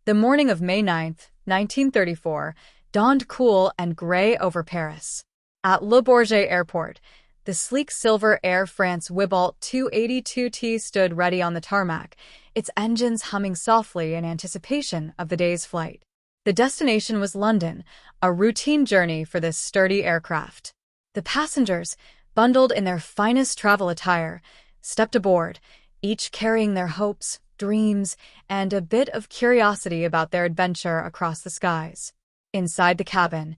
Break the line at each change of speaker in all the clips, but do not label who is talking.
The morning of May 9, 1934, dawned cool and gray over Paris. At Le Bourget Airport, the sleek silver Air France Wibault 282T stood ready on the tarmac, its engines humming softly in anticipation of the day's flight. The destination was London, a routine journey for this sturdy aircraft. The passengers, bundled in their finest travel attire, stepped aboard, each carrying their hopes, dreams, and a bit of curiosity about their adventure across the skies. Inside the cabin,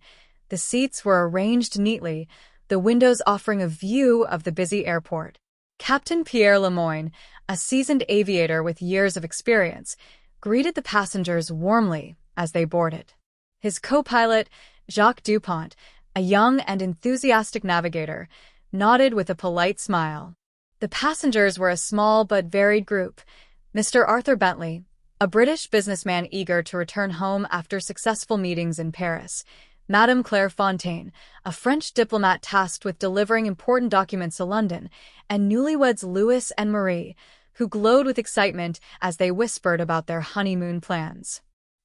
the seats were arranged neatly, the windows offering a view of the busy airport. Captain Pierre Lemoyne, a seasoned aviator with years of experience, greeted the passengers warmly as they boarded. His co-pilot, Jacques Dupont, a young and enthusiastic navigator, nodded with a polite smile. The passengers were a small but varied group. Mr. Arthur Bentley, a British businessman eager to return home after successful meetings in Paris, Madame Claire Fontaine, a French diplomat tasked with delivering important documents to London, and newlyweds Louis and Marie, who glowed with excitement as they whispered about their honeymoon plans.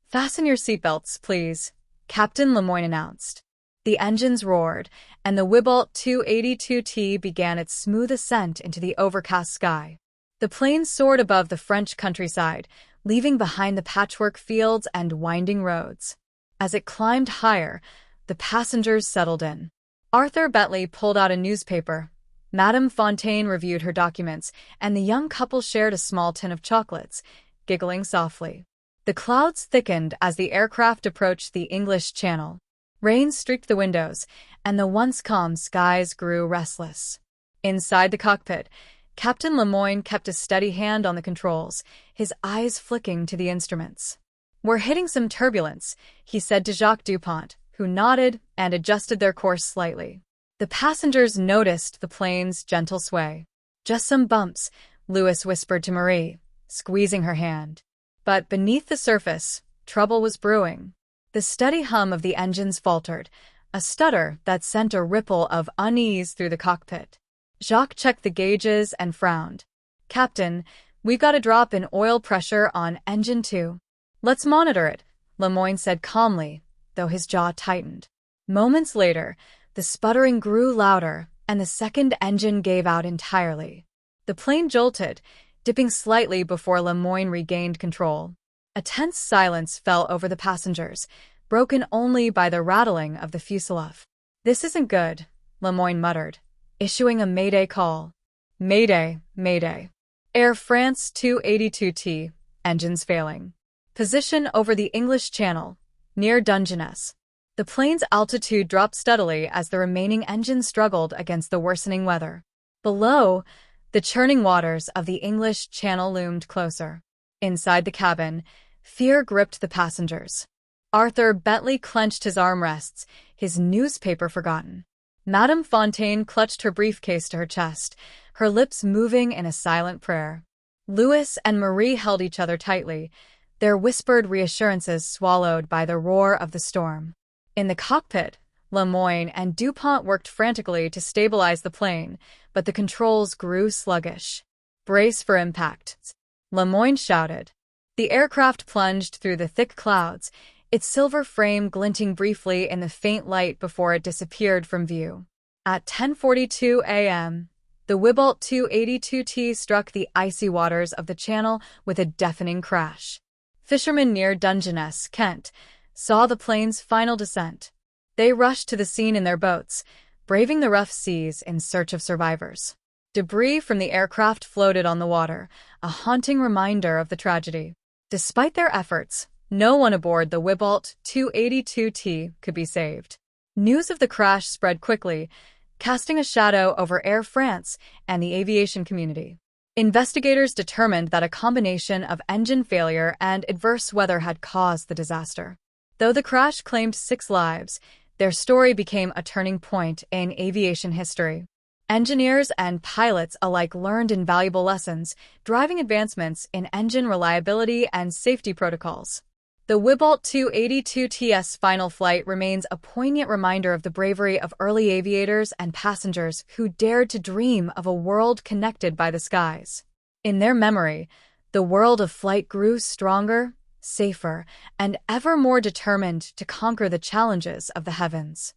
"Fasten your seatbelts, please," Captain Lemoyne announced. The engines roared, and the Wibault 282T began its smooth ascent into the overcast sky. The plane soared above the French countryside, leaving behind the patchwork fields and winding roads. As it climbed higher, the passengers settled in. Arthur Bentley pulled out a newspaper. Madame Fontaine reviewed her documents, and the young couple shared a small tin of chocolates, giggling softly. The clouds thickened as the aircraft approached the English Channel. Rain streaked the windows, and the once calm skies grew restless. Inside the cockpit, Captain Lemoyne kept a steady hand on the controls, his eyes flicking to the instruments. "We're hitting some turbulence," he said to Jacques Dupont, who nodded and adjusted their course slightly. The passengers noticed the plane's gentle sway. "Just some bumps," Louis whispered to Marie, squeezing her hand. But beneath the surface, trouble was brewing. The steady hum of the engines faltered, a stutter that sent a ripple of unease through the cockpit. Jacques checked the gauges and frowned. "Captain, we've got a drop in oil pressure on engine 2. "Let's monitor it," Lemoyne said calmly, though his jaw tightened. Moments later, the sputtering grew louder, and the second engine gave out entirely. The plane jolted, dipping slightly before Lemoyne regained control. A tense silence fell over the passengers, broken only by the rattling of the fuselage. "This isn't good," Lemoyne muttered, issuing a mayday call. "Mayday, mayday. Air France 282T, engines failing. Position over the English Channel, near Dungeness." The plane's altitude dropped steadily as the remaining engines struggled against the worsening weather. Below, the churning waters of the English Channel loomed closer. Inside the cabin, fear gripped the passengers. Arthur Bentley clenched his armrests, his newspaper forgotten. Madame Fontaine clutched her briefcase to her chest, her lips moving in a silent prayer. Louis and Marie held each other tightly, their whispered reassurances swallowed by the roar of the storm. In the cockpit, Lemoyne and Dupont worked frantically to stabilize the plane, but the controls grew sluggish. "Brace for impact," Lemoyne shouted. The aircraft plunged through the thick clouds, its silver frame glinting briefly in the faint light before it disappeared from view. At 10:42 a.m., the Wibault 282T struck the icy waters of the Channel with a deafening crash. Fishermen near Dungeness, Kent, saw the plane's final descent. They rushed to the scene in their boats, braving the rough seas in search of survivors. Debris from the aircraft floated on the water, a haunting reminder of the tragedy. Despite their efforts, no one aboard the Wibault 282T could be saved. News of the crash spread quickly, casting a shadow over Air France and the aviation community. Investigators determined that a combination of engine failure and adverse weather had caused the disaster. Though the crash claimed 6 lives, their story became a turning point in aviation history. Engineers and pilots alike learned invaluable lessons, driving advancements in engine reliability and safety protocols. The Wibault 282T's final flight remains a poignant reminder of the bravery of early aviators and passengers who dared to dream of a world connected by the skies. In their memory, the world of flight grew stronger, safer, and ever more determined to conquer the challenges of the heavens.